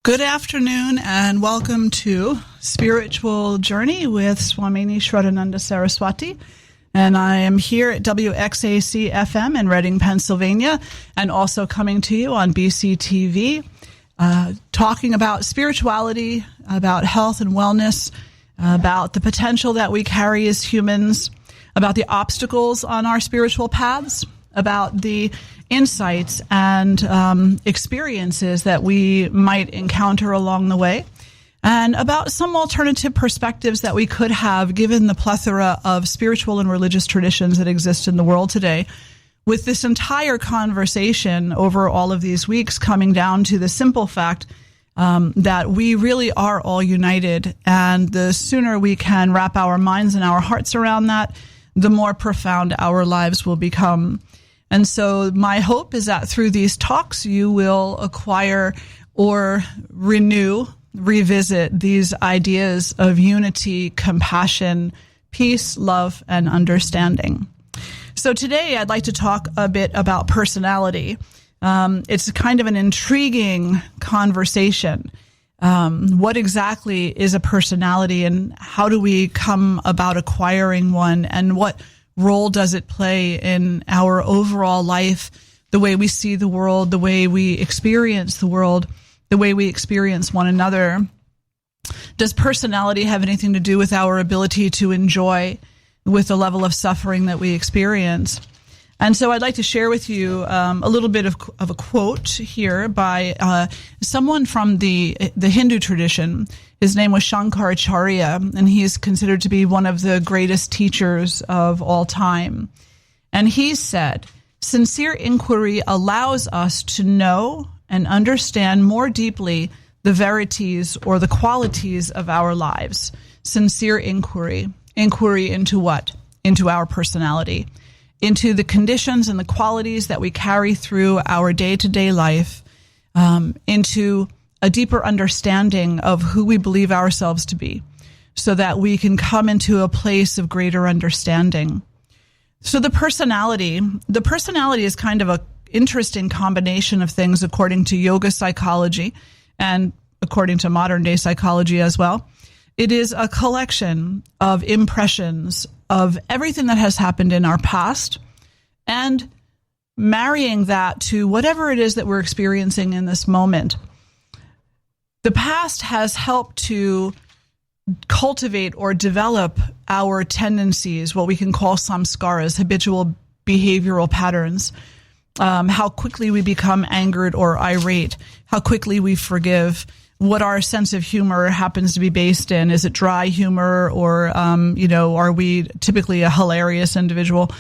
Good afternoon and welcome to Spiritual Journey with Swamini Shraddhananda Saraswati. And I am here at WXAC FM in Reading, Pennsylvania, and also coming to you on BCTV, talking about spirituality, about health and wellness, about the potential that we carry as humans, about the obstacles on our spiritual paths, about the insights and experiences that we might encounter along the way, and about some alternative perspectives that we could have given the plethora of spiritual and religious traditions that exist in the world today, with this entire conversation over all of these weeks coming down to the simple fact that we really are all united, and the sooner we can wrap our minds and our hearts around that, the more profound our lives will become. And so my hope is that through these talks, you will acquire or revisit these ideas of unity, compassion, peace, love, and understanding. So today I'd like to talk a bit about personality. It's kind of an intriguing conversation. What exactly is a personality, and how do we come about acquiring one, and what role does it play in our overall life, the way we see the world, the way we experience the world, the way we experience one another? Does personality have anything to do with our ability to enjoy with the level of suffering that we experience? And so I'd like to share with you a little bit of a quote here by someone from the Hindu tradition. His name was Shankaracharya, and he is considered to be one of the greatest teachers of all time. And he said, "Sincere inquiry allows us to know and understand more deeply the verities or the qualities of our lives." Sincere inquiry. Inquiry into what? Into our personality, into the conditions and the qualities that we carry through our day-to-day life, into a deeper understanding of who we believe ourselves to be, so that we can come into a place of greater understanding. So the personality is kind of an interesting combination of things according to yoga psychology and according to modern day psychology as well. It is a collection of impressions of everything that has happened in our past and marrying that to whatever it is that we're experiencing in this moment. The past has helped to cultivate or develop our tendencies, what we can call samskaras, habitual behavioral patterns, how quickly we become angered or irate, how quickly we forgive, what our sense of humor happens to be based in. Is it dry humor, or, are we typically a hilarious individual?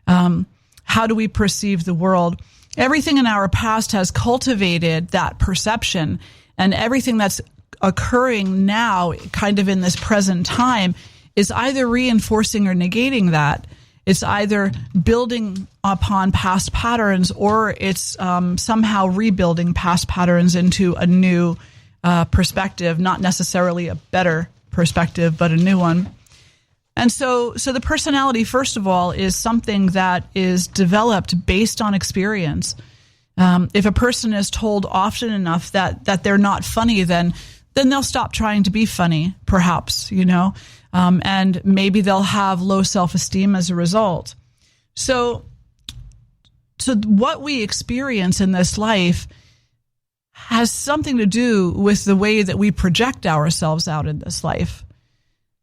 How do we perceive the world? Everything in our past has cultivated that perception, and everything that's occurring now, kind of in this present time, is either reinforcing or negating that. It's either building upon past patterns, or it's somehow rebuilding past patterns into a new perspective, not necessarily a better perspective, but a new one. And so the personality, first of all, is something that is developed based on experience. If a person is told often enough that they're not funny, then they'll stop trying to be funny, perhaps, and maybe they'll have low self-esteem as a result. So what we experience in this life has something to do with the way that we project ourselves out in this life.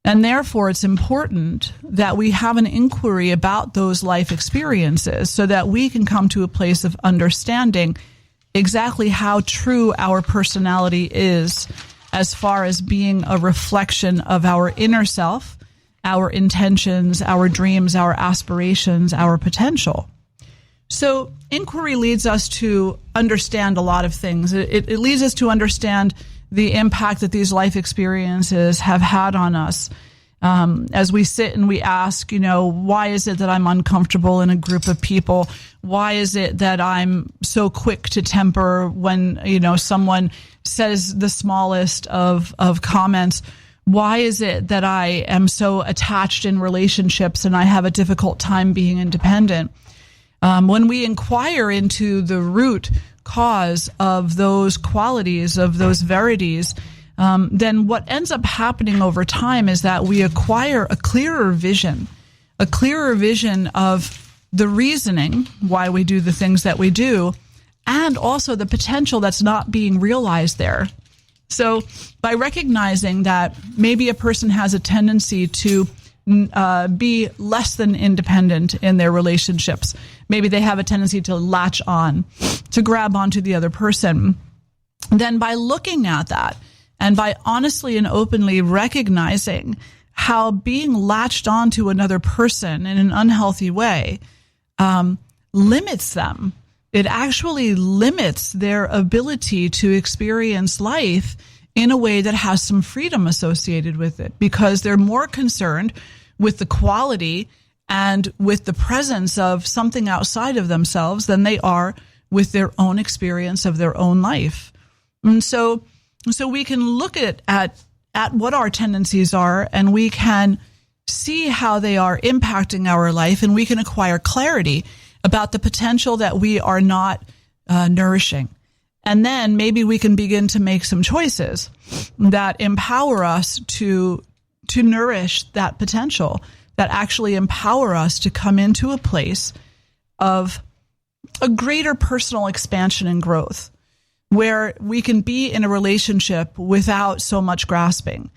And therefore, it's important that we have an inquiry about those life experiences so that we can come to a place of understanding exactly how true our personality is, as far as being a reflection of our inner self, our intentions, our dreams, our aspirations, our potential. So inquiry leads us to understand a lot of things. It leads us to understand the impact that these life experiences have had on us. As we sit and we ask, why is it that I'm uncomfortable in a group of people? Why is it that I'm so quick to temper when, someone says the smallest of comments? Why is it that I am so attached in relationships and I have a difficult time being independent? When we inquire into the root cause of those qualities, of those verities, then what ends up happening over time is that we acquire a clearer vision of the reasoning why we do the things that we do, and also the potential that's not being realized there. So by recognizing that maybe a person has a tendency to be less than independent in their relationships, maybe they have a tendency to latch on, to grab onto the other person, then by looking at that and by honestly and openly recognizing how being latched onto another person in an unhealthy way limits them. It actually limits their ability to experience life in a way that has some freedom associated with it, because they're more concerned with the quality and with the presence of something outside of themselves than they are with their own experience of their own life. And so we can look at what our tendencies are, and we can see how they are impacting our life, and we can acquire clarity about the potential that we are not nourishing. And then maybe we can begin to make some choices that empower us to nourish that potential, that actually empower us to come into a place of a greater personal expansion and growth, where we can be in a relationship without so much grasping.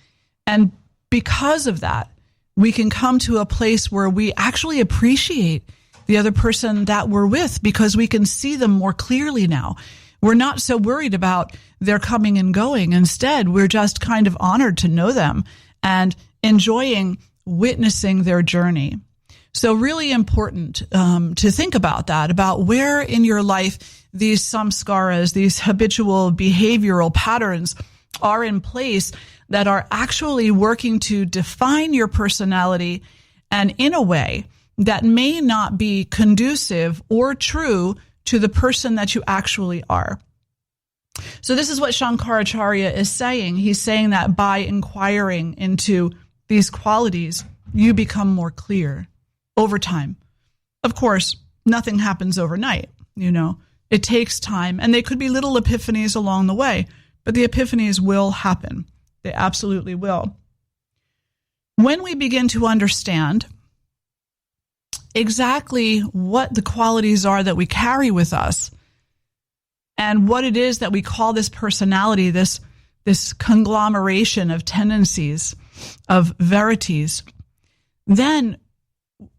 And because of that, we can come to a place where we actually appreciate the other person that we're with, because we can see them more clearly now. We're not so worried about their coming and going. Instead, we're just kind of honored to know them and enjoying witnessing their journey. So really important to think about that, about where in your life these samskaras, these habitual behavioral patterns are in place that are actually working to define your personality, and in a way that may not be conducive or true to the person that you actually are. So this is what Shankaracharya is saying. He's saying that by inquiring into these qualities, you become more clear over time. Of course, nothing happens overnight, It takes time, and they could be little epiphanies along the way, but the epiphanies will happen. They absolutely will. When we begin to understand exactly what the qualities are that we carry with us, and what it is that we call this personality, this conglomeration of tendencies, of verities, then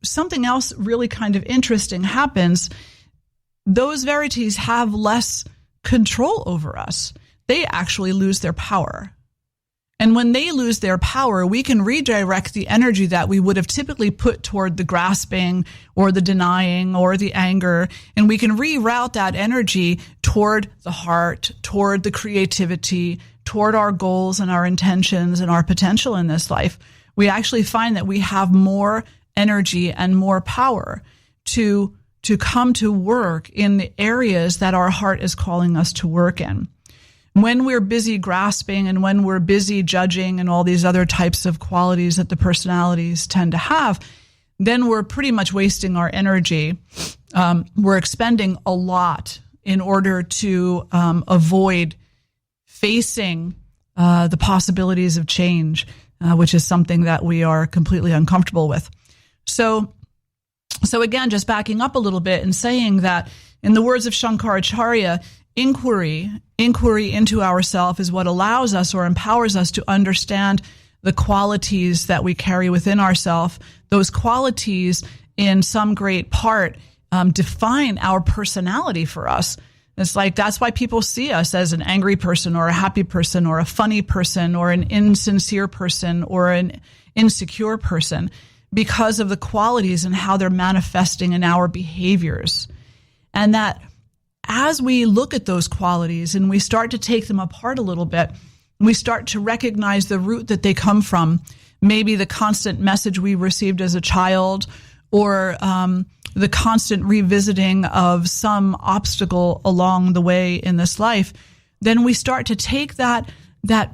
something else really kind of interesting happens. Those verities have less control over us. They actually lose their power. And when they lose their power, we can redirect the energy that we would have typically put toward the grasping or the denying or the anger, and we can reroute that energy toward the heart, toward the creativity, toward our goals and our intentions and our potential in this life. We actually find that we have more energy and more power to come to work in the areas that our heart is calling us to work in. When we're busy grasping and when we're busy judging and all these other types of qualities that the personalities tend to have, then we're pretty much wasting our energy. We're expending a lot in order to avoid facing the possibilities of change, which is something that we are completely uncomfortable with. So again, just backing up a little bit and saying that in the words of Shankaracharya, inquiry into ourself is what allows us or empowers us to understand the qualities that we carry within ourselves. Those qualities, in some great part, define our personality for us. It's like that's why people see us as an angry person or a happy person or a funny person or an insincere person or an insecure person, because of the qualities and how they're manifesting in our behaviors. And that as we look at those qualities and we start to take them apart a little bit, we start to recognize the root that they come from, maybe the constant message we received as a child, or the constant revisiting of some obstacle along the way in this life, then we start to take that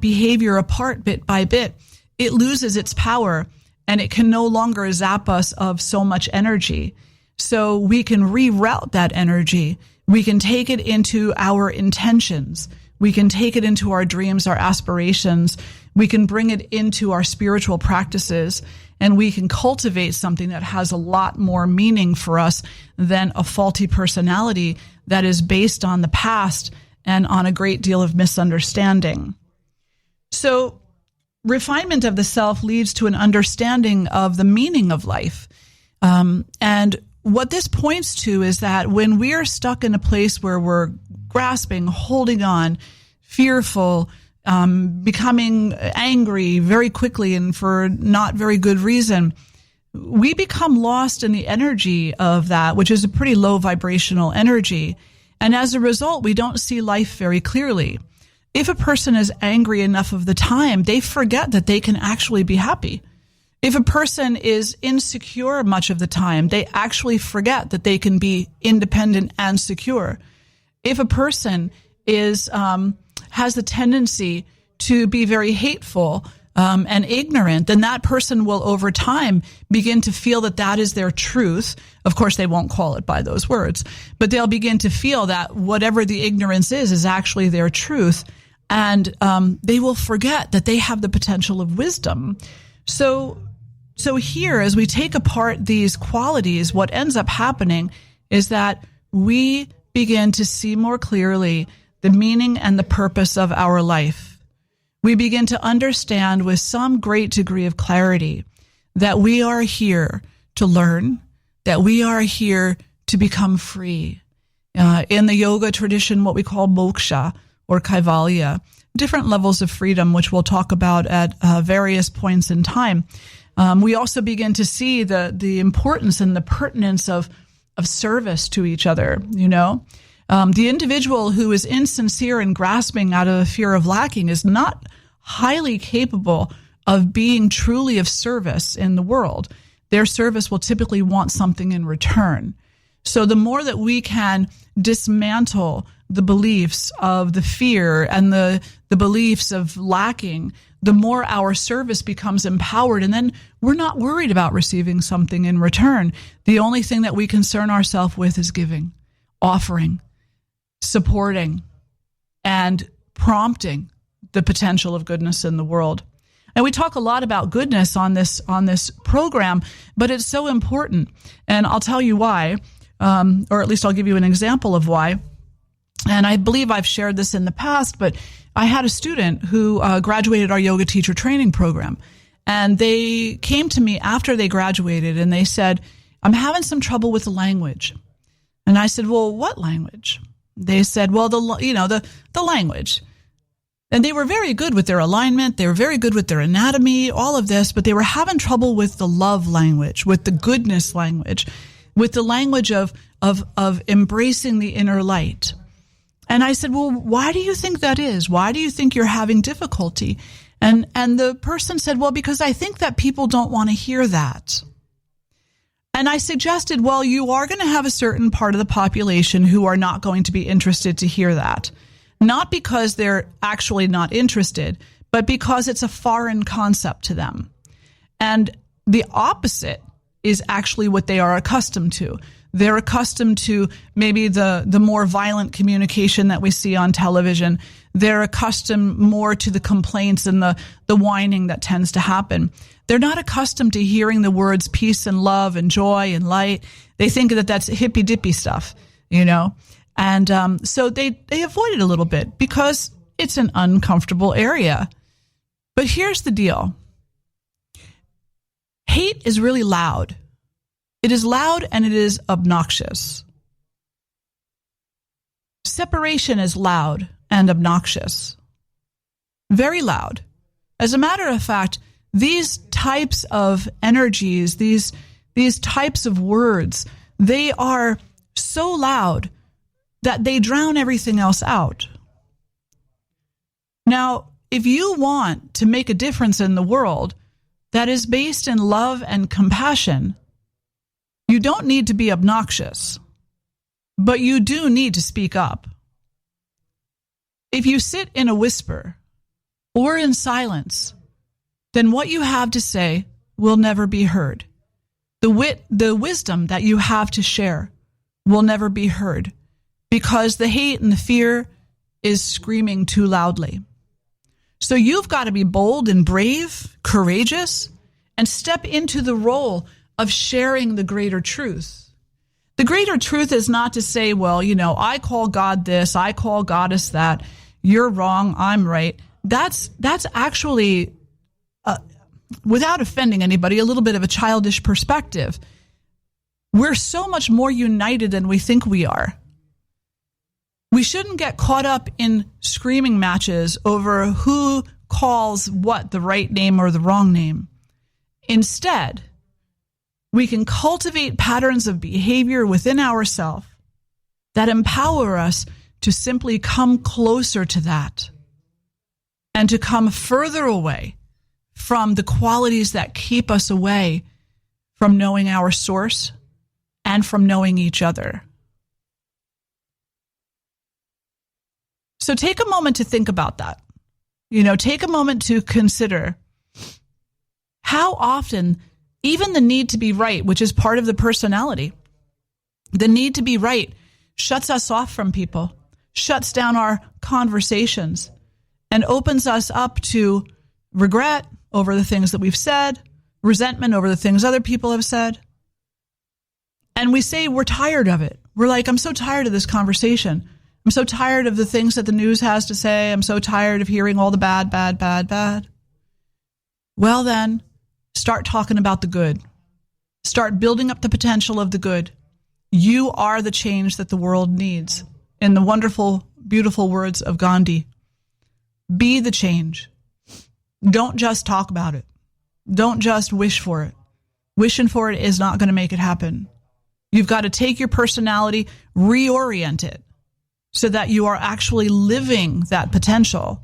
behavior apart bit by bit. It loses its power, and it can no longer zap us of so much energy. So we can reroute that energy We can take it into our intentions. We can take it into our dreams, our aspirations. We can bring it into our spiritual practices, and we can cultivate something that has a lot more meaning for us than a faulty personality that is based on the past and on a great deal of misunderstanding. So refinement of the self leads to an understanding of the meaning of life. And what this points to is that when we are stuck in a place where we're grasping, holding on, fearful, becoming angry very quickly and for not very good reason, we become lost in the energy of that, which is a pretty low vibrational energy. And as a result, we don't see life very clearly. If a person is angry enough of the time, they forget that they can actually be happy. If a person is insecure much of the time, they actually forget that they can be independent and secure. If a person is has the tendency to be very hateful and ignorant, then that person will over time begin to feel that that is their truth. Of course, they won't call it by those words, but they'll begin to feel that whatever the ignorance is actually their truth. And they will forget that they have the potential of wisdom. So here, as we take apart these qualities, what ends up happening is that we begin to see more clearly the meaning and the purpose of our life. We begin to understand with some great degree of clarity that we are here to learn, that we are here to become free. In the yoga tradition, what we call moksha or kaivalya, different levels of freedom, which we'll talk about at various points in time. We also begin to see the importance and the pertinence of service to each other, you know. The individual who is insincere and grasping out of a fear of lacking is not highly capable of being truly of service in the world. Their service will typically want something in return. So the more that we can dismantle the beliefs of the fear and the beliefs of lacking, the more our service becomes empowered, and then we're not worried about receiving something in return. The only thing that we concern ourselves with is giving, offering, supporting, and prompting the potential of goodness in the world. And we talk a lot about goodness on this program, but it's so important. And I'll tell you why, or at least I'll give you an example of why. And I believe I've shared this in the past, but I had a student who graduated our yoga teacher training program. And they came to me after they graduated and they said, I'm having some trouble with the language. And I said, well, what language? They said, well, the language. And they were very good with their alignment. They were very good with their anatomy, all of this, but they were having trouble with the love language, with the goodness language, with the language of embracing the inner light. And I said, well, why do you think that is? Why do you think you're having difficulty? And the person said, well, because I think that people don't want to hear that. And I suggested, well, you are going to have a certain part of the population who are not going to be interested to hear that. Not because they're actually not interested, but because it's a foreign concept to them. And the opposite is actually what they are accustomed to. They're accustomed to maybe the more violent communication that we see on television. They're accustomed more to the complaints and the whining that tends to happen. They're not accustomed to hearing the words peace and love and joy and light. They think that that's hippy-dippy stuff, you know. And so they avoid it a little bit because it's an uncomfortable area. But here's the deal. Hate is really loud. It is loud and it is obnoxious. Separation is loud and obnoxious. Very loud. As a matter of fact, these types of energies, these types of words, they are so loud that they drown everything else out. Now, if you want to make a difference in the world that is based in love and compassion, you don't need to be obnoxious, but you do need to speak up. If you sit in a whisper or in silence, then what you have to say will never be heard. The wisdom that you have to share will never be heard. because the hate and the fear is screaming too loudly. So you've got to be bold and brave, courageous, and step into the role of sharing the greater truth. The greater truth is not to say, well, I call God this, I call Goddess that, you're wrong, I'm right. That's actually, without offending anybody, a little bit of a childish perspective. We're so much more united than we think we are. We shouldn't get caught up in screaming matches over who calls what the right name or the wrong name. Instead, we can cultivate patterns of behavior within ourselves that empower us to simply come closer to that and to come further away from the qualities that keep us away from knowing our source and from knowing each other. So take a moment to think about that. Take a moment to consider how often even the need to be right, which is part of the personality, the need to be right shuts us off from people, shuts down our conversations, and opens us up to regret over the things that we've said, resentment over the things other people have said. And we say we're tired of it. We're like, I'm so tired of this conversation. I'm so tired of the things that the news has to say. I'm so tired of hearing all the bad, bad, bad, bad. Well then, start talking about the good. Start building up the potential of the good. You are the change that the world needs. In the wonderful, beautiful words of Gandhi, be the change. Don't just talk about it. Don't just wish for it. Wishing for it is not going to make it happen. You've got to take your personality, reorient it so that you are actually living that potential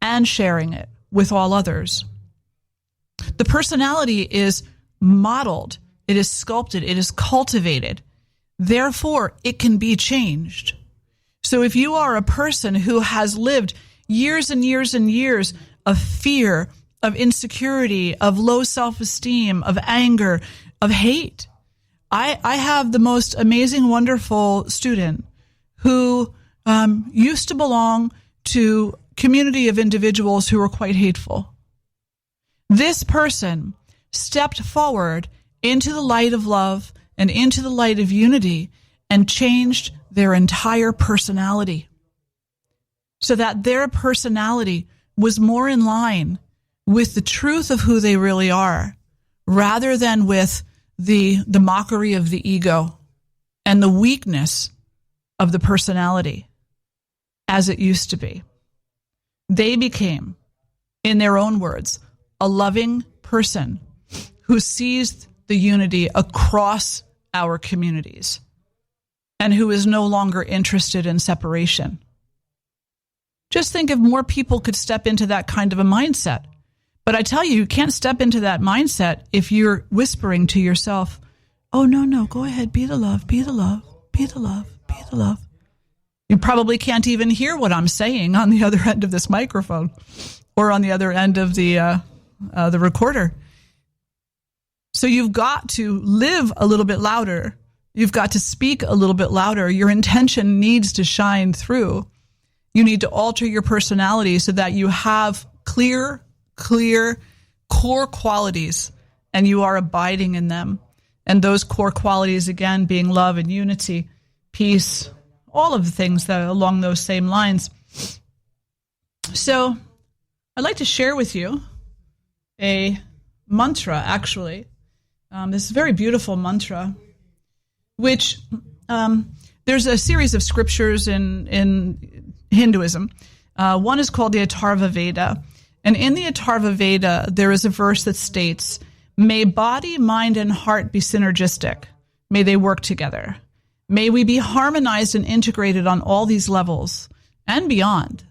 and sharing it with all others. The personality is modeled, it is sculpted, it is cultivated. Therefore, it can be changed. So if you are a person who has lived years and years and years of fear, of insecurity, of low self-esteem, of anger, of hate, I have the most amazing, wonderful student who used to belong to a community of individuals who were quite hateful. This person stepped forward into the light of love and into the light of unity and changed their entire personality so that their personality was more in line with the truth of who they really are rather than with the mockery of the ego and the weakness of the personality as it used to be. They became, in their own words, a loving person who sees the unity across our communities and who is no longer interested in separation. Just think if more people could step into that kind of a mindset. But I tell you can't step into that mindset if you're whispering to yourself, oh, no, go ahead, be the love, be the love, be the love, be the love. You probably can't even hear what I'm saying on the other end of this microphone or on the other end of the recorder. So you've got to live a little bit louder. You've got to speak a little bit louder. Your intention needs to shine through. You need to alter your personality so that you have clear core qualities and you are abiding in them. And those core qualities, again, being love and unity, peace, all of the things that are along those same lines. So I'd like to share with you a mantra, actually. This very beautiful mantra, which there's a series of scriptures in Hinduism. One is called the Atharva Veda. And in the Atharva Veda, there is a verse that states, may body, mind, and heart be synergistic. May they work together. May we be harmonized and integrated on all these levels and beyond.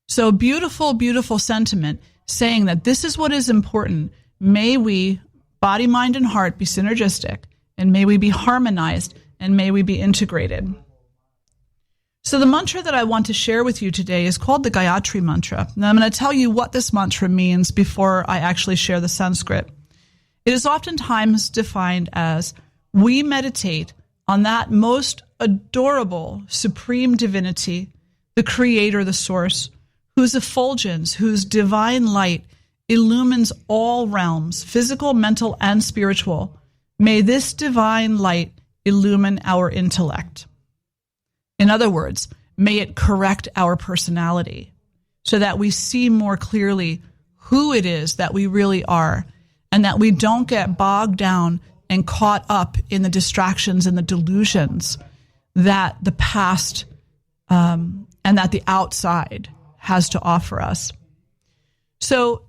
So beautiful, beautiful sentiment saying that this is what is important. May we, body, mind, and heart, be synergistic, and may we be harmonized, and may we be integrated. So the mantra that I want to share with you today is called the Gayatri Mantra. And I'm going to tell you what this mantra means before I actually share the Sanskrit. It is oftentimes defined as, we meditate on that most adorable, supreme divinity, the creator, the source, whose effulgence, whose divine light illumines all realms, physical, mental, and spiritual. May this divine light illumine our intellect. In other words, may it correct our personality so that we see more clearly who it is that we really are, and that we don't get bogged down and caught up in the distractions and the delusions that the past and that the outside has to offer us. So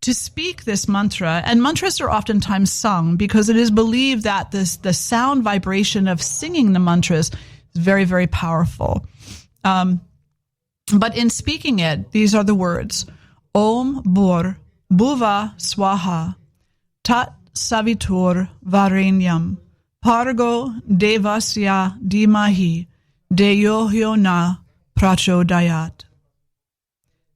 to speak this mantra, and mantras are oftentimes sung because it is believed that the sound vibration of singing the mantras is very, very powerful. But in speaking it, these are the words: Om Bhur Bhuva Swaha Tat Savitur Varenyam Bhargo Devasya Dhimahi Deyo Hyo Na Prachodayat.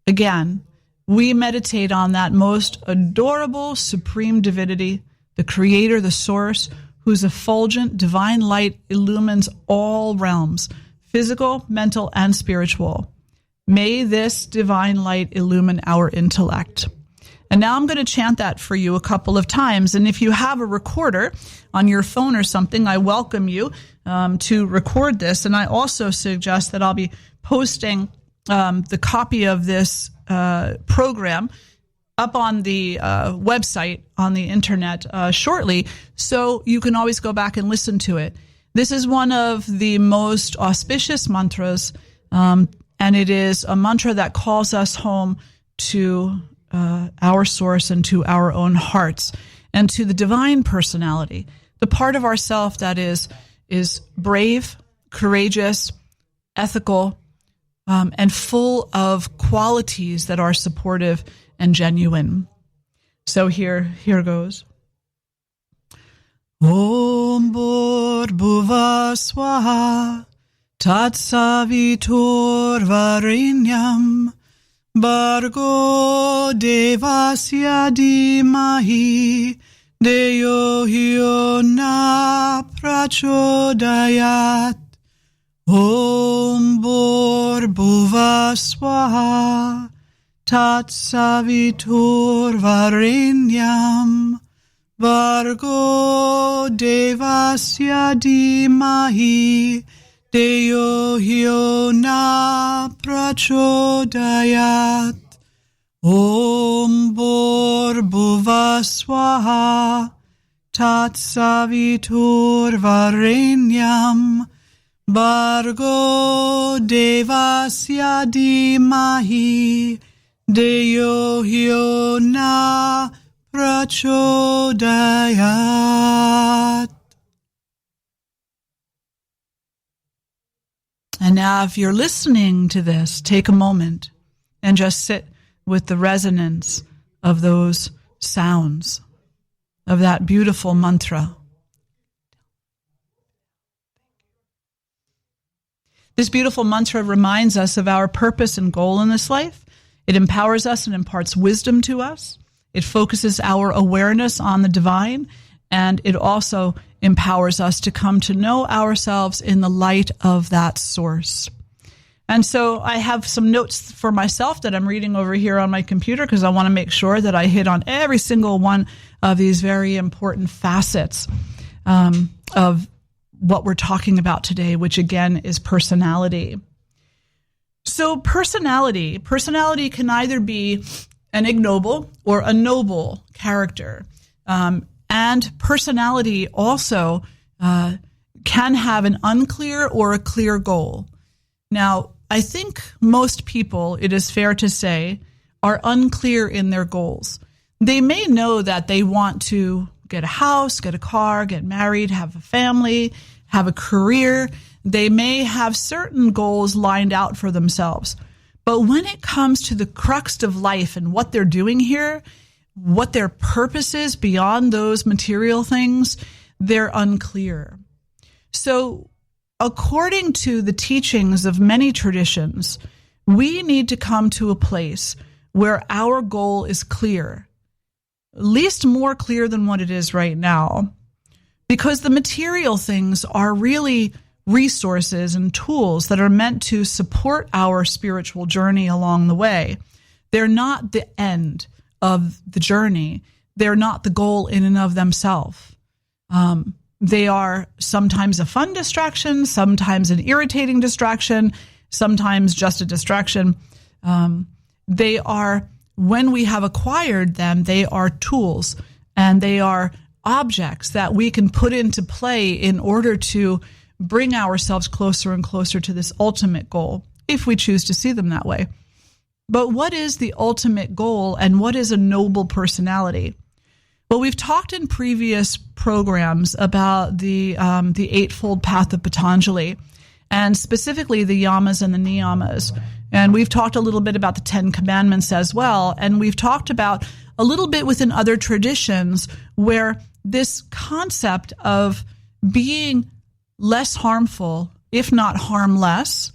Again, we meditate on that most adorable supreme divinity, the creator, the source, whose effulgent divine light illumines all realms, physical, mental, and spiritual. May this divine light illumine our intellect. And now I'm going to chant that for you a couple of times. And if you have a recorder on your phone or something, I welcome you to record this. And I also suggest that I'll be posting the copy of this program up on the website on the internet shortly, so you can always go back and listen to it. This is one of the most auspicious mantras, and it is a mantra that calls us home to our source and to our own hearts and to the divine personality, the part of ourself that is brave, courageous, ethical, and full of qualities that are supportive and genuine. So here goes. Om Bhur Bhuva Swaha Tat Savitur Varenyam Bhargo Devasya Dhimahi Deyo Hyo Na Prachodayat. Om Bhur Bhuva Swaha Tat Savitur Varenyam Bhargo Devasya Dhimahi Deyo Hyo Na Prachodayat. Om Bhur Bhuva Swaha Tat Savitur Varenyam Bhargo Devasya Dhimahi Deyo Hyo Na Prachodayat. And now if you're listening to this, take a moment and just sit with the resonance of those sounds, of that beautiful mantra. This beautiful mantra reminds us of our purpose and goal in this life. It empowers us and imparts wisdom to us. It focuses our awareness on the divine, and it also empowers us to come to know ourselves in the light of that source. And so I have some notes for myself that I'm reading over here on my computer because I want to make sure that I hit on every single one of these very important facets of what we're talking about today, which again is personality. So personality can either be an ignoble or a noble character. And personality also can have an unclear or a clear goal. Now, I think most people, it is fair to say, are unclear in their goals. They may know that they want to get a house, get a car, get married, have a family, have a career. They may have certain goals lined out for themselves. But when it comes to the crux of life and what they're doing here, what their purpose is beyond those material things, they're unclear. So according to the teachings of many traditions, we need to come to a place where our goal is clear, at least more clear than what it is right now. because the material things are really resources and tools that are meant to support our spiritual journey along the way. They're not the end of the journey. They're not the goal in and of themselves. They are sometimes a fun distraction, sometimes an irritating distraction, sometimes just a distraction. They are, when we have acquired them, they are tools and they are objects that we can put into play in order to bring ourselves closer and closer to this ultimate goal, if we choose to see them that way. But what is the ultimate goal and what is a noble personality? Well, we've talked in previous programs about the Eightfold Path of Patanjali, and specifically the yamas and the niyamas. And we've talked a little bit about the 10 Commandments as well. And we've talked about a little bit within other traditions where this concept of being less harmful, if not harmless,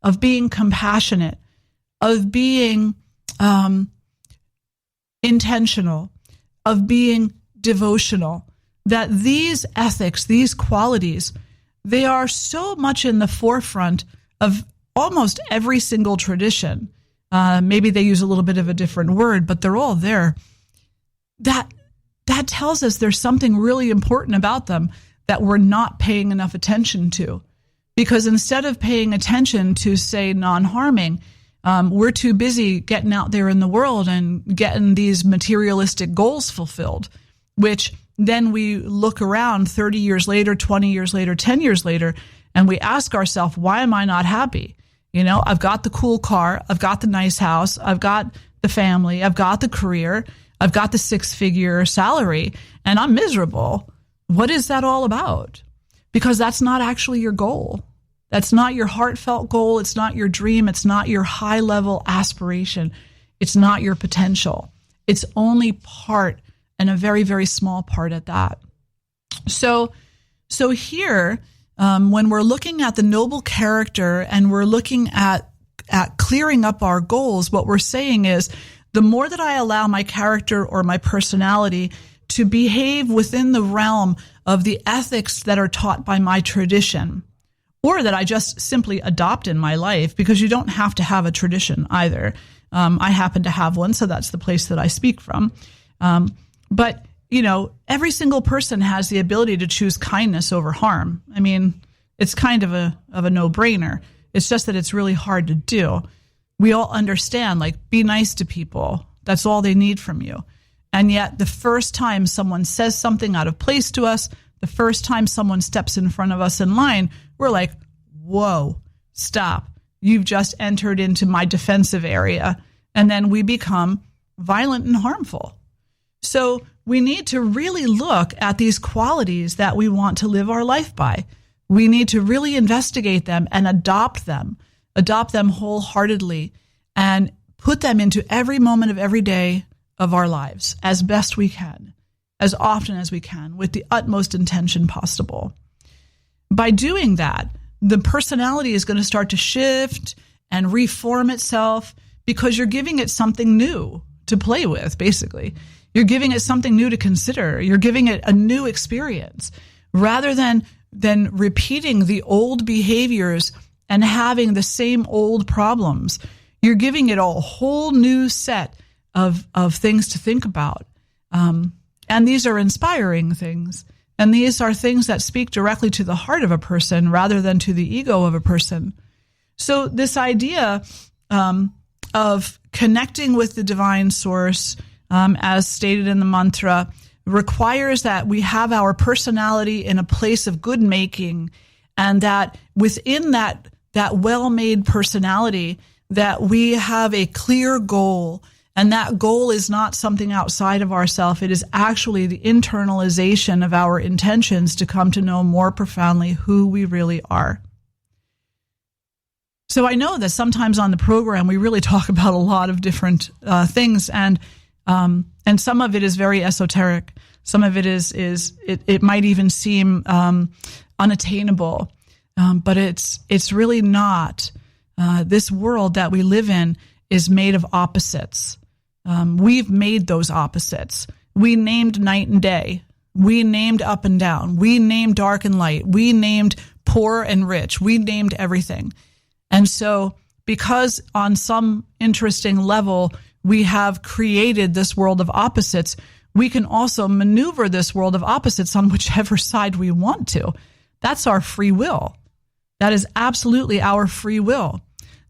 of being compassionate, of being intentional, of being devotional, that these ethics, these qualities, they are so much in the forefront of almost every single tradition. Maybe they use a little bit of a different word, but they're all there. That tells us there's something really important about them that we're not paying enough attention to. Because instead of paying attention to, say, non-harming, we're too busy getting out there in the world and getting these materialistic goals fulfilled, which then we look around 30 years later, 20 years later, 10 years later, and we ask ourselves, why am I not happy? You know, I've got the cool car, I've got the nice house, I've got the family, I've got the career, I've got the 6-figure salary, and I'm miserable. What is that all about? Because that's not actually your goal. That's not your heartfelt goal. It's not your dream. It's not your high-level aspiration. It's not your potential. It's only part, and a very, very small part at that. So here, when we're looking at the noble character and we're looking at clearing up our goals, what we're saying is, the more that I allow my character or my personality to behave within the realm of the ethics that are taught by my tradition, or that I just simply adopt in my life, because you don't have to have a tradition either. I happen to have one, so that's the place that I speak from. But, you know, every single person has the ability to choose kindness over harm. I mean, it's kind of a no-brainer. It's just that it's really hard to do. We all understand, like, be nice to people. That's all they need from you. And yet the first time someone says something out of place to us, the first time someone steps in front of us in line, we're like, whoa, stop. You've just entered into my defensive area. And then we become violent and harmful. So we need to really look at these qualities that we want to live our life by. We need to really investigate them and adopt them wholeheartedly, and put them into every moment of every day of our lives as best we can, as often as we can, with the utmost intention possible. By doing that, the personality is going to start to shift and reform itself, because you're giving it something new to play with, basically. You're giving it something new to consider. You're giving it a new experience, rather than repeating the old behaviors and having the same old problems. You're giving it a whole new set of things to think about. And these are inspiring things. And these are things that speak directly to the heart of a person rather than to the ego of a person. So this idea of connecting with the divine source, as stated in the mantra, requires that we have our personality in a place of good making, and that within that well-made personality, that we have a clear goal. And that goal is not something outside of ourselves. It is actually the internalization of our intentions to come to know more profoundly who we really are. So I know that sometimes on the program, we really talk about a lot of different things, and some of it is very esoteric. Some of it it might even seem unattainable, but it's really not. This world that we live in is made of opposites. We've made those opposites. We named night and day. We named up and down. We named dark and light. We named poor and rich. We named everything. And so because on some interesting level, we have created this world of opposites, we can also maneuver this world of opposites on whichever side we want to. That's our free will. That is absolutely our free will.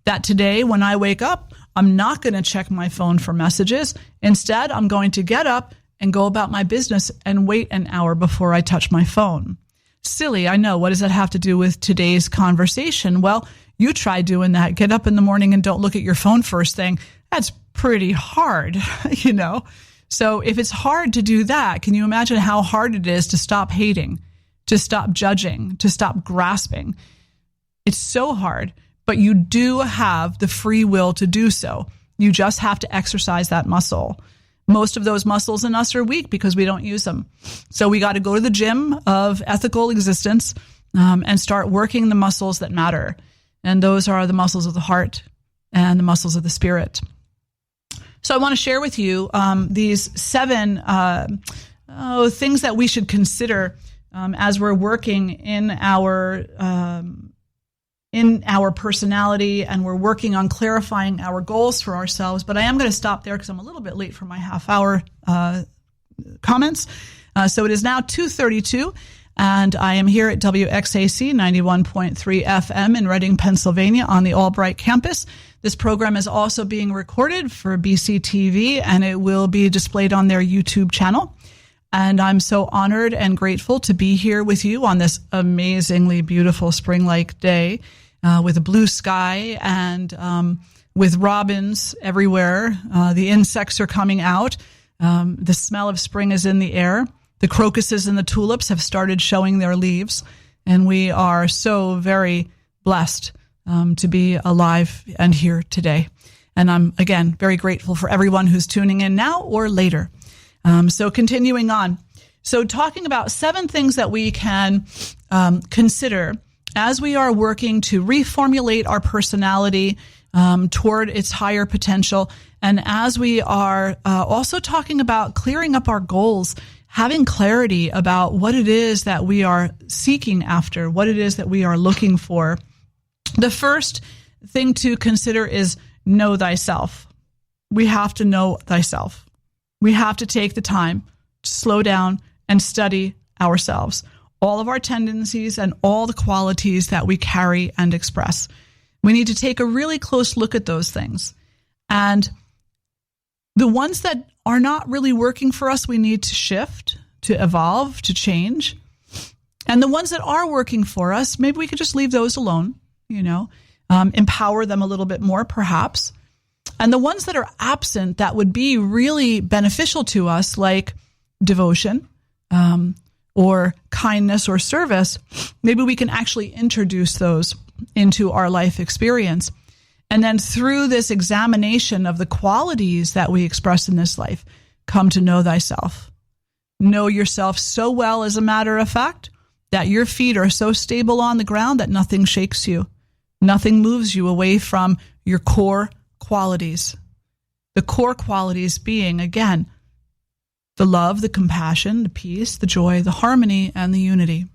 That today, when I wake up, I'm not going to check my phone for messages. Instead, I'm going to get up and go about my business and wait an hour before I touch my phone. Silly, I know. What does that have to do with today's conversation? Well, you try doing that. Get up in the morning and don't look at your phone first thing. That's pretty hard, you know? So if it's hard to do that, can you imagine how hard it is to stop hating, to stop judging, to stop grasping? It's so hard, but you do have the free will to do so. You just have to exercise that muscle. Most of those muscles in us are weak because we don't use them. So we got to go to the gym of ethical existence and start working the muscles that matter. And those are the muscles of the heart and the muscles of the spirit. So I want to share with you these 7 things that we should consider as we're working in our personality, and we're working on clarifying our goals for ourselves. But I am going to stop there because I'm a little bit late for my half-hour comments. So it is now 2:32, and I am here at WXAC 91.3 FM in Reading, Pennsylvania on the Albright campus. This program is also being recorded for BCTV, and it will be displayed on their YouTube channel. And I'm so honored and grateful to be here with you on this amazingly beautiful spring-like day with a blue sky and with robins everywhere. The insects are coming out. The smell of spring is in the air. The crocuses and the tulips have started showing their leaves. And we are so very blessed to be alive and here today. And I'm, again, very grateful for everyone who's tuning in now or later. So continuing on. So talking about 7 things that we can consider as we are working to reformulate our personality toward its higher potential. And as we are also talking about clearing up our goals, having clarity about what it is that we are seeking after, what it is that we are looking for. The first thing to consider is know thyself. We have to know thyself. We have to take the time to slow down and study ourselves, all of our tendencies and all the qualities that we carry and express. We need to take a really close look at those things. And the ones that are not really working for us, we need to shift, to evolve, to change. And the ones that are working for us, maybe we could just leave those alone, empower them a little bit more, perhaps. And the ones that are absent that would be really beneficial to us, like devotion or kindness or service, maybe we can actually introduce those into our life experience. And then through this examination of the qualities that we express in this life, come to know thyself. Know yourself so well, as a matter of fact, that your feet are so stable on the ground that nothing shakes you. Nothing moves you away from your core qualities. The core qualities being, again, the love, the compassion, the peace, the joy, the harmony, and the unity.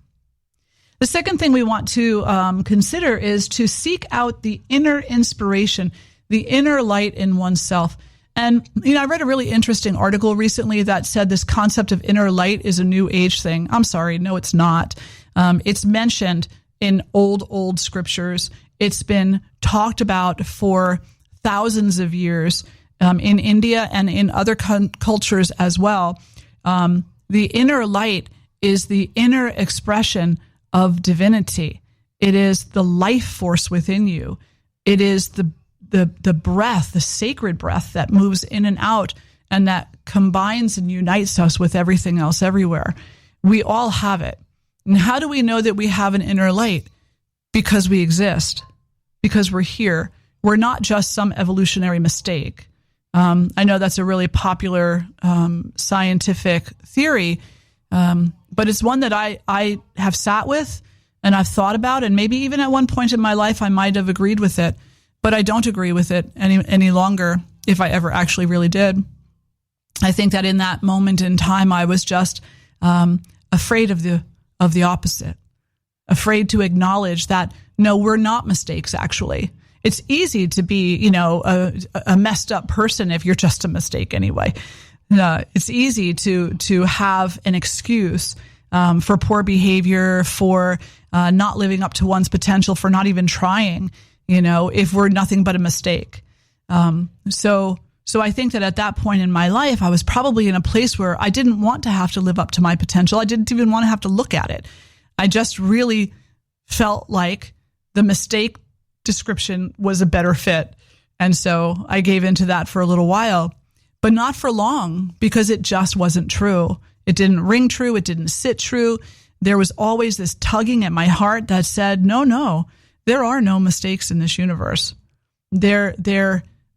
The second thing we want to consider is to seek out the inner inspiration, the inner light in oneself. And, I read a really interesting article recently that said this concept of inner light is a new age thing. I'm sorry, no, it's not. It's mentioned in old scriptures. It's been talked about for thousands of years in India and in other cultures as well. The inner light is the inner expression of divinity. It is the life force within you. It is the breath, the sacred breath that moves in and out and that combines and unites us with everything else everywhere. We all have it. And how do we know that we have an inner light? Because we exist, because we're here. We're not just some evolutionary mistake. I know that's a really popular scientific theory, but it's one that I have sat with and I've thought about, and maybe even at one point in my life I might have agreed with it, but I don't agree with it any longer, if I ever actually really did. I think that in that moment in time I was just afraid of the opposite, afraid to acknowledge that, no, we're not mistakes, actually. It's easy to be, a messed up person if you're just a mistake anyway. It's easy to have an excuse for poor behavior, for not living up to one's potential, for not even trying, if we're nothing but a mistake. So I think that at that point in my life, I was probably in a place where I didn't want to have to live up to my potential. I didn't even want to have to look at it. I just really felt like the mistake description was a better fit. And so I gave into that for a little while, but not for long, because it just wasn't true. It didn't ring true. It didn't sit true. There was always this tugging at my heart that said, no, there are no mistakes in this universe. There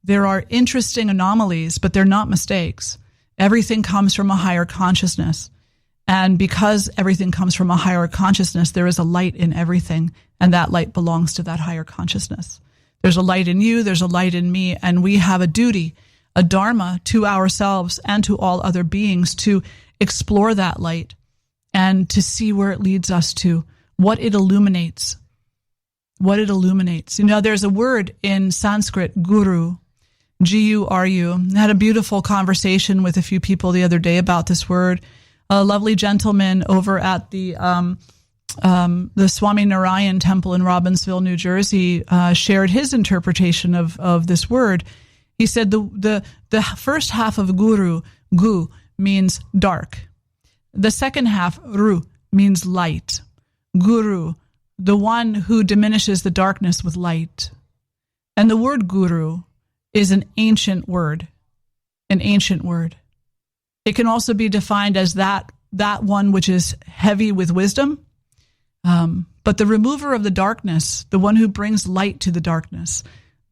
are interesting anomalies, but they're not mistakes. Everything comes from a higher consciousness. And because everything comes from a higher consciousness, there is a light in everything, and that light belongs to that higher consciousness. There's a light in you, there's a light in me, and we have a duty, a dharma to ourselves and to all other beings to explore that light and to see where it leads us to, what it illuminates. What it illuminates. There's a word in Sanskrit, guru, Guru. I had a beautiful conversation with a few people the other day about this word. A lovely gentleman over at the Swami Narayan Temple in Robbinsville, New Jersey, shared his interpretation of this word. He said the first half of guru, gu, means dark. The second half, ru, means light. Guru, the one who diminishes the darkness with light. And the word guru is an ancient word. It can also be defined as that one which is heavy with wisdom. But the remover of the darkness, the one who brings light to the darkness,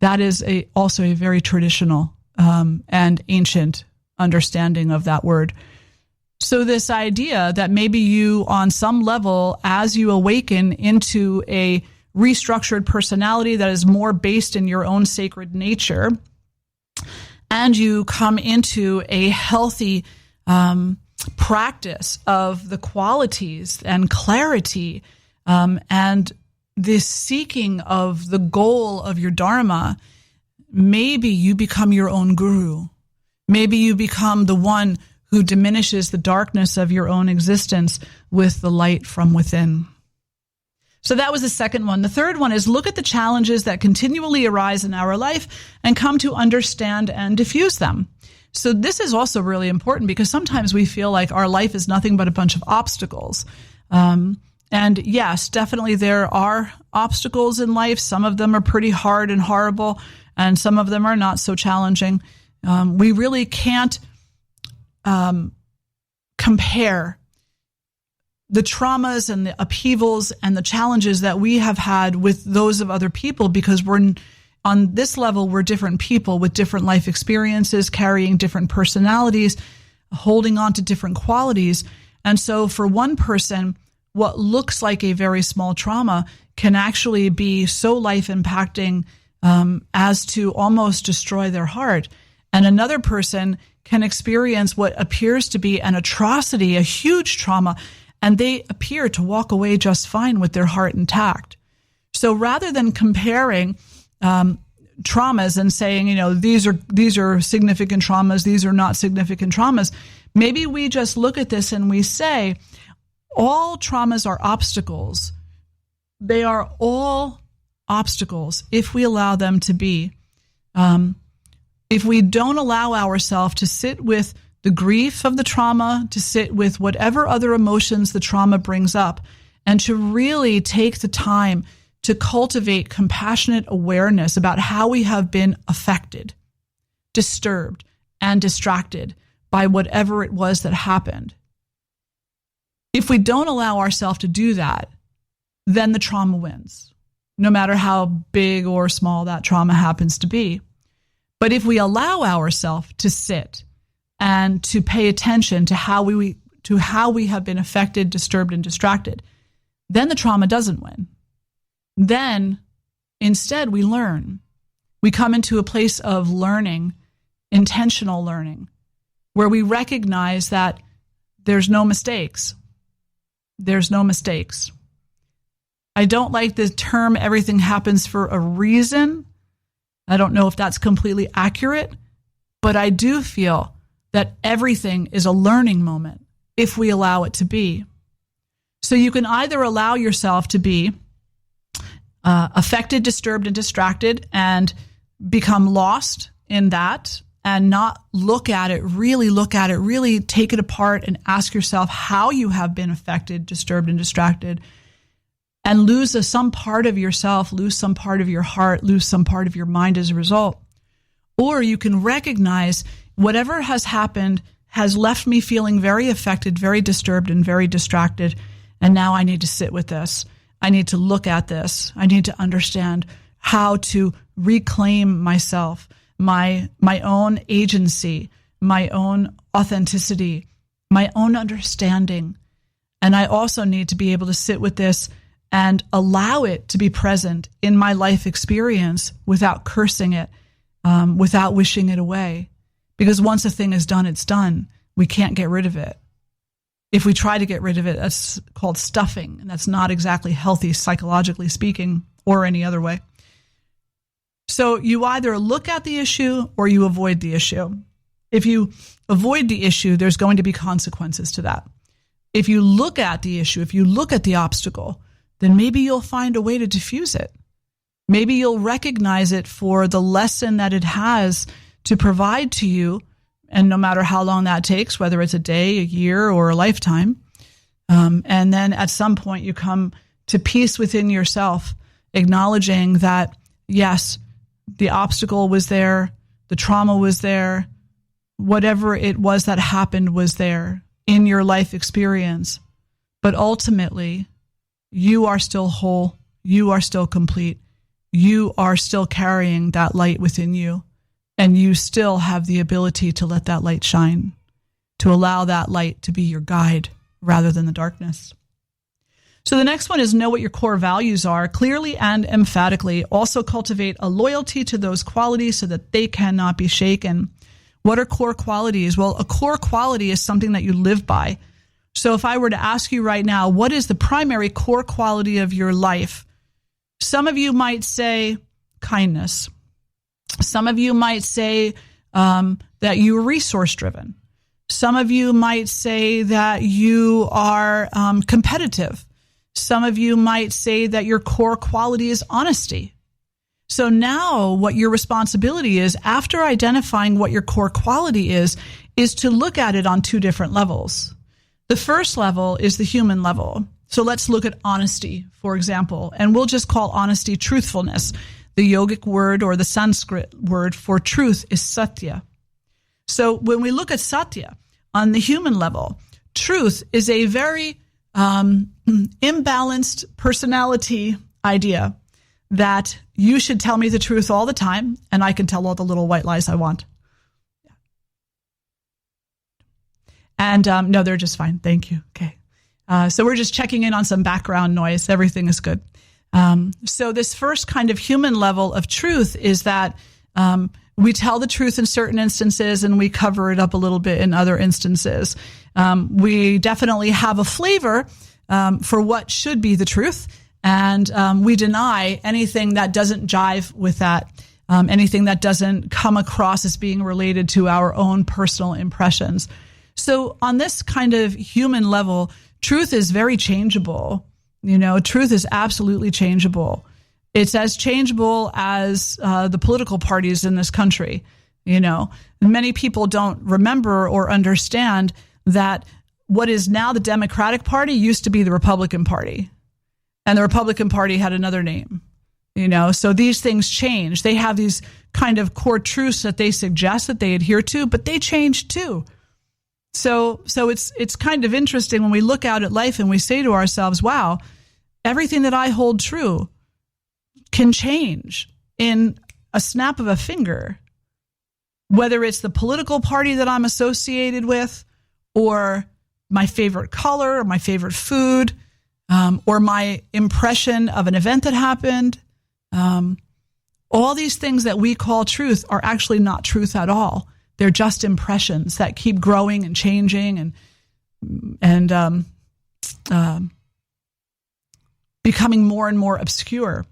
that is also a very traditional and ancient understanding of that word. So this idea that maybe you, on some level, as you awaken into a restructured personality that is more based in your own sacred nature, and you come into a healthy practice of the qualities and clarity and this seeking of the goal of your dharma, maybe you become your own guru. Maybe you become the one who diminishes the darkness of your own existence with the light from within. So that was the second one. The third one is look at the challenges that continually arise in our life and come to understand and diffuse them. So this is also really important because sometimes we feel like our life is nothing but a bunch of obstacles. And yes, definitely there are obstacles in life. Some of them are pretty hard and horrible, and some of them are not so challenging. We really can't compare the traumas and the upheavals and the challenges that we have had with those of other people, because on this level, we're different people with different life experiences, carrying different personalities, holding on to different qualities. And so for one person, what looks like a very small trauma can actually be so life impacting as to almost destroy their heart. And another person can experience what appears to be an atrocity, a huge trauma, and they appear to walk away just fine with their heart intact. So rather than comparing traumas and saying, these are significant traumas, these are not significant traumas, maybe we just look at this and we say, all traumas are obstacles. They are all obstacles if we allow them to be. If we don't allow ourselves to sit with the grief of the trauma, to sit with whatever other emotions the trauma brings up, and to really take the time to cultivate compassionate awareness about how we have been affected, disturbed, and distracted by whatever it was that happened. If we don't allow ourselves to do that, then the trauma wins, no matter how big or small that trauma happens to be. But if we allow ourselves to sit and to pay attention to how we have been affected, disturbed, and distracted, then the trauma doesn't win. Then, instead, we learn. We come into a place of learning, intentional learning, where we recognize that there's no mistakes. There's no mistakes. I don't like the term everything happens for a reason. I don't know if that's completely accurate, but I do feel that everything is a learning moment if we allow it to be. So you can either allow yourself to be affected, disturbed, and distracted and become lost in that and not look at it, really take it apart and ask yourself how you have been affected, disturbed, and distracted, and lose some part of yourself, lose some part of your heart, lose some part of your mind as a result. Or you can recognize whatever has happened has left me feeling very affected, very disturbed, and very distracted, and now I need to sit with this. I need to look at this. I need to understand how to reclaim myself, my own agency, my own authenticity, my own understanding. And I also need to be able to sit with this and allow it to be present in my life experience without cursing it, without wishing it away. Because once a thing is done, it's done. We can't get rid of it. If we try to get rid of it, that's called stuffing, and that's not exactly healthy psychologically speaking or any other way. So you either look at the issue or you avoid the issue. If you avoid the issue, there's going to be consequences to that. If you look at the issue, if you look at the obstacle, then maybe you'll find a way to diffuse it. Maybe you'll recognize it for the lesson that it has to provide to you, and no matter how long that takes, whether it's a day, a year, or a lifetime, and then at some point you come to peace within yourself, acknowledging that, yes, the obstacle was there, the trauma was there, whatever it was that happened was there in your life experience. But ultimately, you are still whole, you are still complete, you are still carrying that light within you, and you still have the ability to let that light shine, to allow that light to be your guide rather than the darkness. So the next one is know what your core values are clearly and emphatically. Also cultivate a loyalty to those qualities so that they cannot be shaken. What are core qualities? Well, a core quality is something that you live by. So if I were to ask you right now, what is the primary core quality of your life? Some of you might say kindness. Some of you might say that you are resource-driven. Some of you might say that you are competitive. Some of you might say that your core quality is honesty. So now what your responsibility is, after identifying what your core quality is to look at it on two different levels. The first level is the human level. So let's look at honesty, for example, and we'll just call honesty truthfulness. The yogic word or the Sanskrit word for truth is satya. So when we look at satya on the human level, truth is a very imbalanced personality idea that you should tell me the truth all the time and I can tell all the little white lies I want. And no, they're just fine. Thank you. Okay. So we're just checking in on some background noise. Everything is good. So this first kind of human level of truth is that we tell the truth in certain instances and we cover it up a little bit in other instances. We definitely have a flavor for what should be the truth, and we deny anything that doesn't jive with that, anything that doesn't come across as being related to our own personal impressions. So on this kind of human level, truth is very changeable. You know, truth is absolutely changeable. It's as changeable as the political parties in this country. You know, many people don't remember or understand that what is now the Democratic Party used to be the Republican Party. And the Republican Party had another name. You know, so these things change. They have these kind of core truths that they suggest that they adhere to, but they change too. So it's kind of interesting when we look out at life and we say to ourselves, wow, everything that I hold true can change in a snap of a finger, whether it's the political party that I'm associated with, or my favorite color, or my favorite food, or my impression of an event that happened. All these things that we call truth are actually not truth at all. They're just impressions that keep growing and changing, and becoming more and more obscure.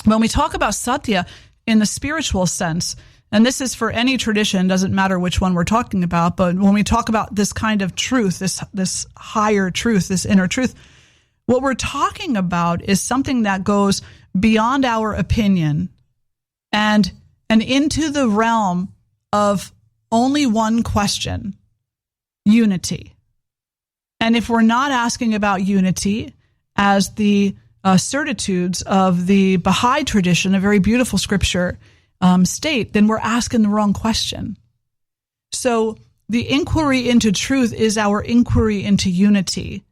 When we talk about satya in the spiritual sense, and this is for any tradition, doesn't matter which one we're talking about, but when we talk about this kind of truth, this higher truth, this inner truth, what we're talking about is something that goes beyond our opinion and into the realm of only one question: unity. And if we're not asking about unity as the certitudes of the Baha'i tradition, a very beautiful scripture, state, then we're asking the wrong question. So the inquiry into truth is our inquiry into unity.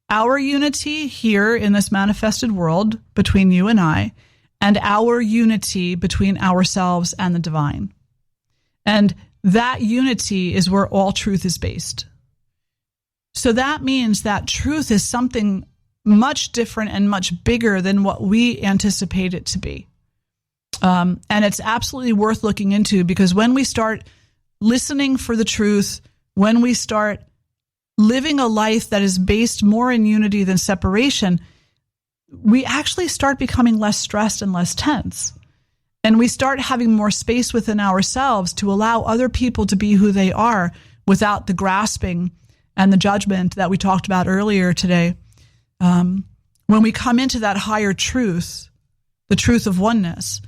Our unity here in this manifested world between you and I, and our unity between ourselves and the divine. And that unity is where all truth is based. So that means that truth is something much different and much bigger than what we anticipate it to be. And it's absolutely worth looking into, because when we start listening for the truth, when we start living a life that is based more in unity than separation, we actually start becoming less stressed and less tense. And we start having more space within ourselves to allow other people to be who they are without the grasping and the judgment that we talked about earlier today. When we come into that higher truth, the truth of oneness,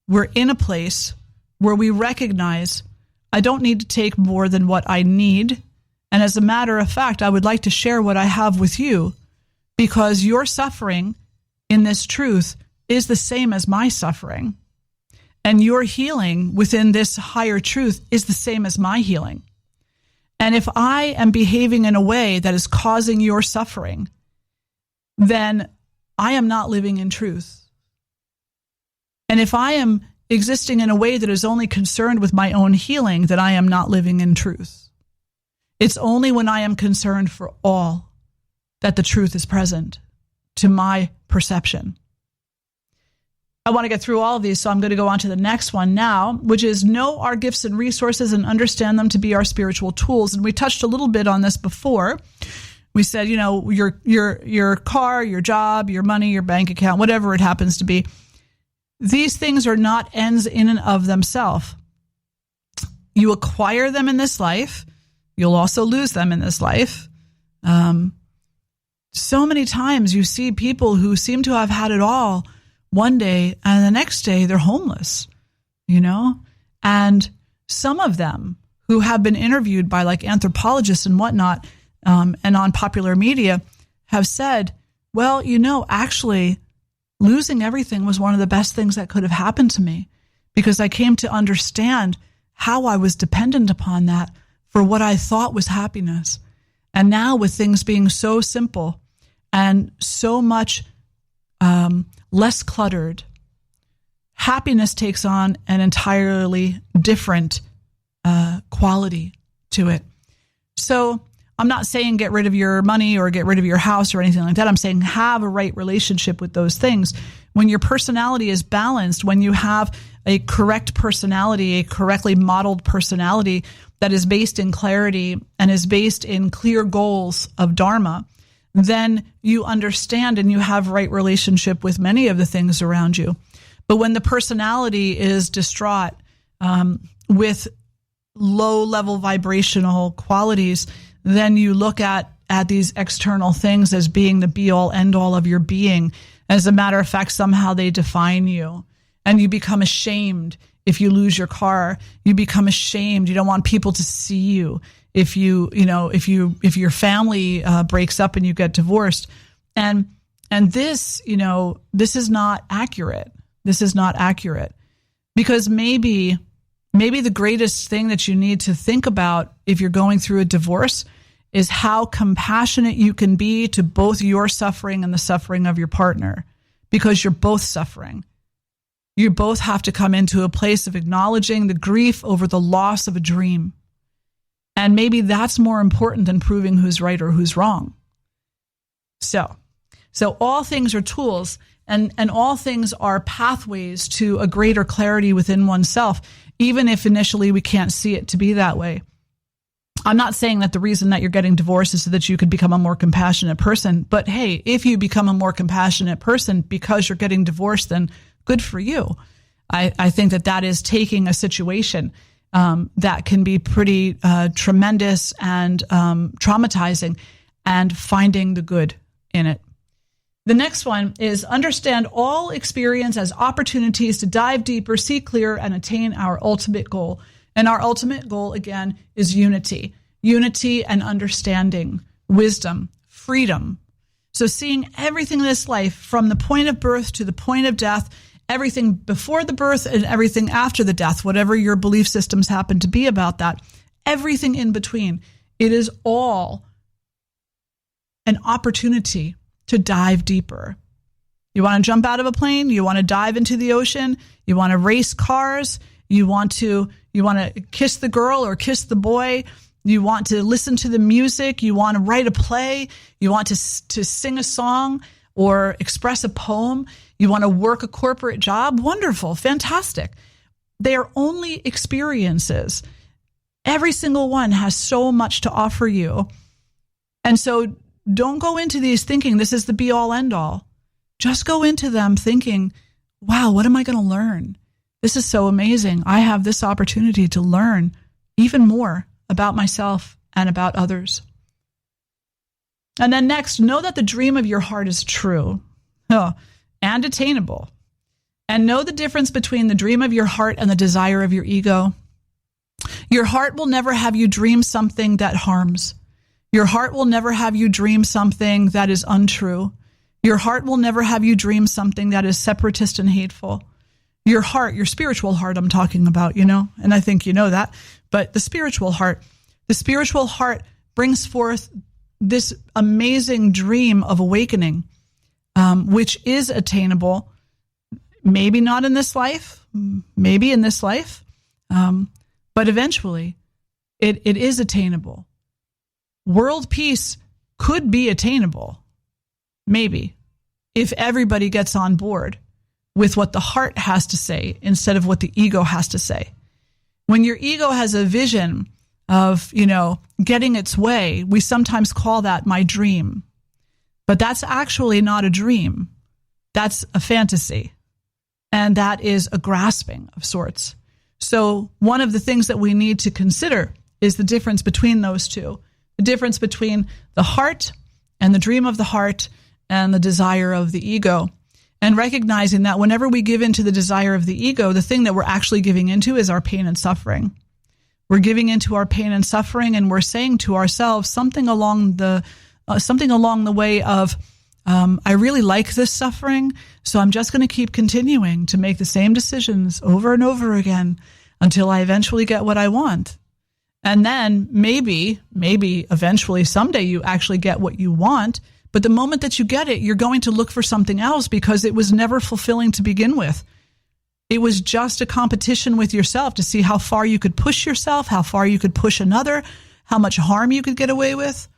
we're in a place where we recognize, I don't need to take more than what I need. And as a matter of fact, I would like to share what I have with you, because your suffering in this truth is the same as my suffering. And your healing within this higher truth is the same as my healing. And if I am behaving in a way that is causing your suffering, then I am not living in truth. And if I am existing in a way that is only concerned with my own healing, then I am not living in truth. It's only when I am concerned for all that the truth is present to my perception. I want to get through all of these, so I'm going to go on to the next one now, which is know our gifts and resources and understand them to be our spiritual tools. And we touched a little bit on this before. We said, your car, your job, your money, your bank account, whatever it happens to be, these things are not ends in and of themselves. You acquire them in this life. You'll also lose them in this life. So many times you see people who seem to have had it all one day, and the next day they're homeless, and some of them who have been interviewed by like anthropologists and whatnot, and on popular media have said, well, actually losing everything was one of the best things that could have happened to me, because I came to understand how I was dependent upon that for what I thought was happiness. And now with things being so simple and so much less cluttered, happiness takes on an entirely different quality to it. So I'm not saying get rid of your money or get rid of your house or anything like that. I'm saying have a right relationship with those things. When your personality is balanced, when you have a correct personality, a correctly modeled personality that is based in clarity and is based in clear goals of Dharma, then you understand and you have right relationship with many of the things around you. But when the personality is distraught with low-level vibrational qualities, then you look at these external things as being the be-all, end-all of your being. As a matter of fact, somehow they define you. And you become ashamed if you lose your car. You become ashamed. You don't want people to see you. If your family breaks up and you get divorced, and this, this is not accurate. This is not accurate, because maybe the greatest thing that you need to think about if you're going through a divorce is how compassionate you can be to both your suffering and the suffering of your partner, because you're both suffering. You both have to come into a place of acknowledging the grief over the loss of a dream. And maybe that's more important than proving who's right or who's wrong. So all things are tools, and all things are pathways to a greater clarity within oneself, even if initially we can't see it to be that way. I'm not saying that the reason that you're getting divorced is so that you could become a more compassionate person. But hey, if you become a more compassionate person because you're getting divorced, then good for you. I think that is taking a situation that can be pretty tremendous and traumatizing and finding the good in it. The next one is understand all experience as opportunities to dive deeper, see clearer, and attain our ultimate goal. And our ultimate goal, again, is unity. Unity and understanding, wisdom, freedom. So seeing everything in this life from the point of birth to the point of death, everything before the birth and everything after the death, whatever your belief systems happen to be about that, everything in between, it is all an opportunity to dive deeper. You want to jump out of a plane? You want to dive into the ocean? You want to race cars? You want to kiss the girl or kiss the boy? You want to listen to the music? You want to write a play? You want to sing a song or express a poem? You want to work a corporate job? Wonderful, fantastic. They are only experiences. Every single one has so much to offer you. And so don't go into these thinking this is the be all end all. Just go into them thinking, wow, what am I going to learn? This is so amazing. I have this opportunity to learn even more about myself and about others. And then next, know that the dream of your heart is true and attainable. And know the difference between the dream of your heart and the desire of your ego. Your heart will never have you dream something that harms. Your heart will never have you dream something that is untrue. Your heart will never have you dream something that is separatist and hateful. Your heart, your spiritual heart I'm talking about, and I think you know that, but the spiritual heart brings forth this amazing dream of awakening, which is attainable, maybe not in this life, maybe in this life, but eventually it is attainable. World peace could be attainable, maybe, if everybody gets on board with what the heart has to say instead of what the ego has to say. When your ego has a vision of, getting its way, we sometimes call that my dream. But that's actually not a dream. That's a fantasy. And that is a grasping of sorts. So one of the things that we need to consider is the difference between those two. The difference between the heart and the dream of the heart and the desire of the ego. And recognizing that whenever we give into the desire of the ego, the thing that we're actually giving into is our pain and suffering. We're giving into our pain and suffering, and we're saying to ourselves something along the way of, I really like this suffering, so I'm just going to keep continuing to make the same decisions over and over again until I eventually get what I want. And then maybe eventually someday you actually get what you want. But the moment that you get it, you're going to look for something else because it was never fulfilling to begin with. It was just a competition with yourself to see how far you could push yourself, how far you could push another, how much harm you could get away with.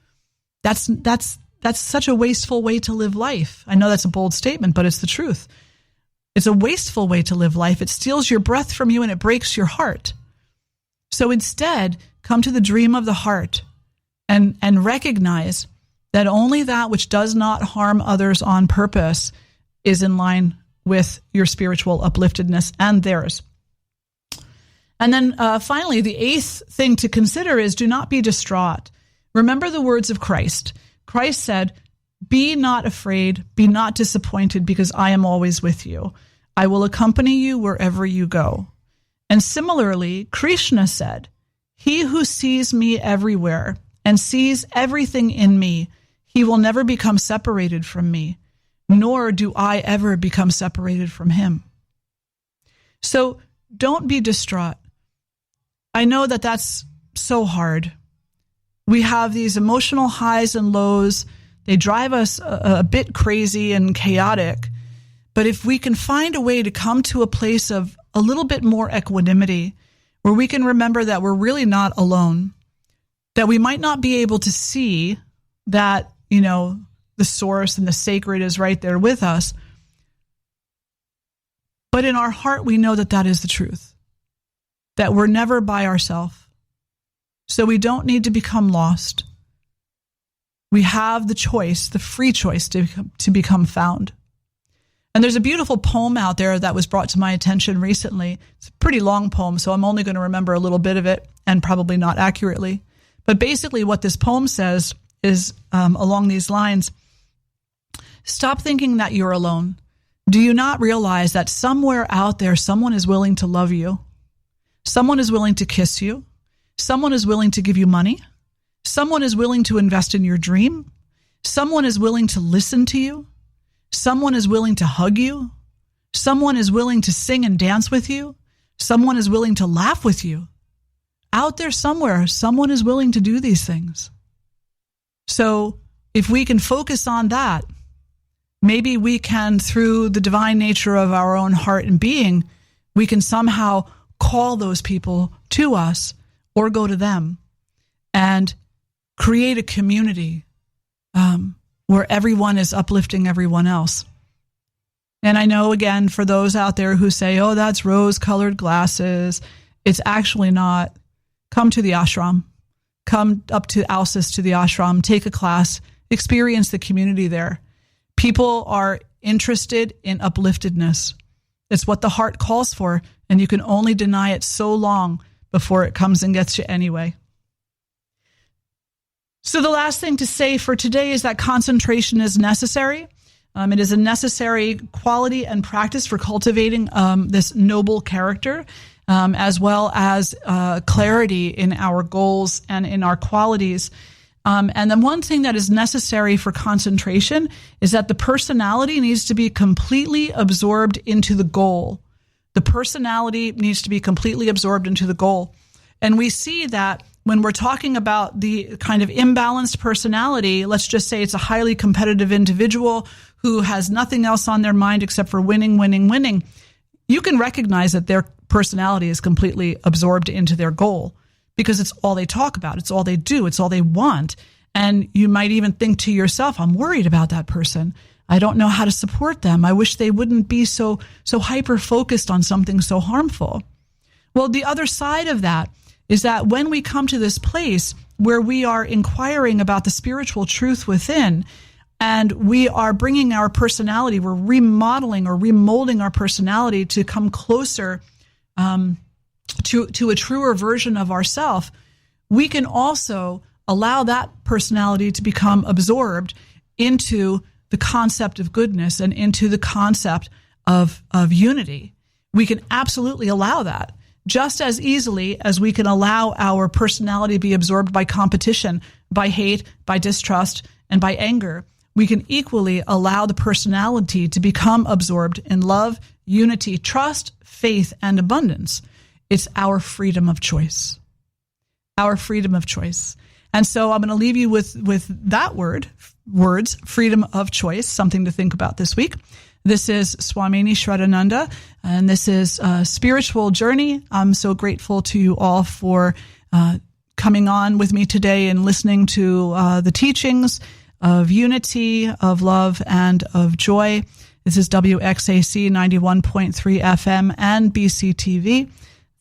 That's such a wasteful way to live life. I know that's a bold statement, but it's the truth. It's a wasteful way to live life. It steals your breath from you and it breaks your heart. So instead, come to the dream of the heart and recognize that only that which does not harm others on purpose is in line with your spiritual upliftedness and theirs. And then finally, the eighth thing to consider is do not be distraught. Remember the words of Christ. Christ said, "Be not afraid, be not disappointed, because I am always with you. I will accompany you wherever you go." And similarly, Krishna said, "He who sees me everywhere and sees everything in me, he will never become separated from me, nor do I ever become separated from him." So don't be distraught. I know that that's so hard. We have these emotional highs and lows. They drive us a bit crazy and chaotic. But if we can find a way to come to a place of a little bit more equanimity, where we can remember that we're really not alone, that we might not be able to see that, the source and the sacred is right there with us, but in our heart we know that that is the truth, that we're never by ourselves. So we don't need to become lost. We have the choice, the free choice to become found. And there's a beautiful poem out there that was brought to my attention recently. It's a pretty long poem, so I'm only going to remember a little bit of it and probably not accurately. But basically what this poem says is along these lines: stop thinking that you're alone. Do you not realize that somewhere out there someone is willing to love you? Someone is willing to kiss you. Someone is willing to give you money. Someone is willing to invest in your dream. Someone is willing to listen to you. Someone is willing to hug you. Someone is willing to sing and dance with you. Someone is willing to laugh with you. Out there somewhere, someone is willing to do these things. So if we can focus on that, maybe we can, through the divine nature of our own heart and being, we can somehow call those people to us or go to them and create a community where everyone is uplifting everyone else. And I know, again, for those out there who say, oh, that's rose-colored glasses, it's actually not. Come to the ashram. Come up to Alsace to the ashram, take a class, experience the community there. People are interested in upliftedness. It's what the heart calls for, and you can only deny it so long before it comes and gets you anyway. So the last thing to say for today is that concentration is necessary. It is a necessary quality and practice for cultivating this noble character, as well as clarity in our goals and in our qualities. And then one thing that is necessary for concentration is that the personality needs to be completely absorbed into the goal. The personality needs to be completely absorbed into the goal. And we see that when we're talking about the kind of imbalanced personality, let's just say it's a highly competitive individual who has nothing else on their mind except for winning, winning, winning. You can recognize that their personality is completely absorbed into their goal because it's all they talk about. It's all they do. It's all they want. And you might even think to yourself, I'm worried about that person. I don't know how to support them. I wish they wouldn't be so hyper-focused on something so harmful. Well, the other side of that is that when we come to this place where we are inquiring about the spiritual truth within, and we are bringing our personality, we're remodeling or remolding our personality to come closer to a truer version of ourself, we can also allow that personality to become absorbed into the concept of goodness and into the concept of unity. We can absolutely allow that. Just as easily as we can allow our personality to be absorbed by competition, by hate, by distrust, and by anger, we can equally allow the personality to become absorbed in love, unity, trust, faith, and abundance. It's our freedom of choice. Our freedom of choice. And so I'm going to leave you with that words, freedom of choice, something to think about this week. This is Swamini Shraddhananda, and this is a spiritual journey. I'm so grateful to you all for coming on with me today and listening to the teachings of unity, of love, and of joy. This is WXAC 91.3 FM and BCTV.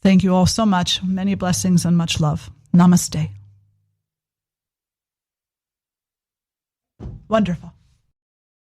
Thank you all so much. Many blessings and much love. Namaste. Wonderful.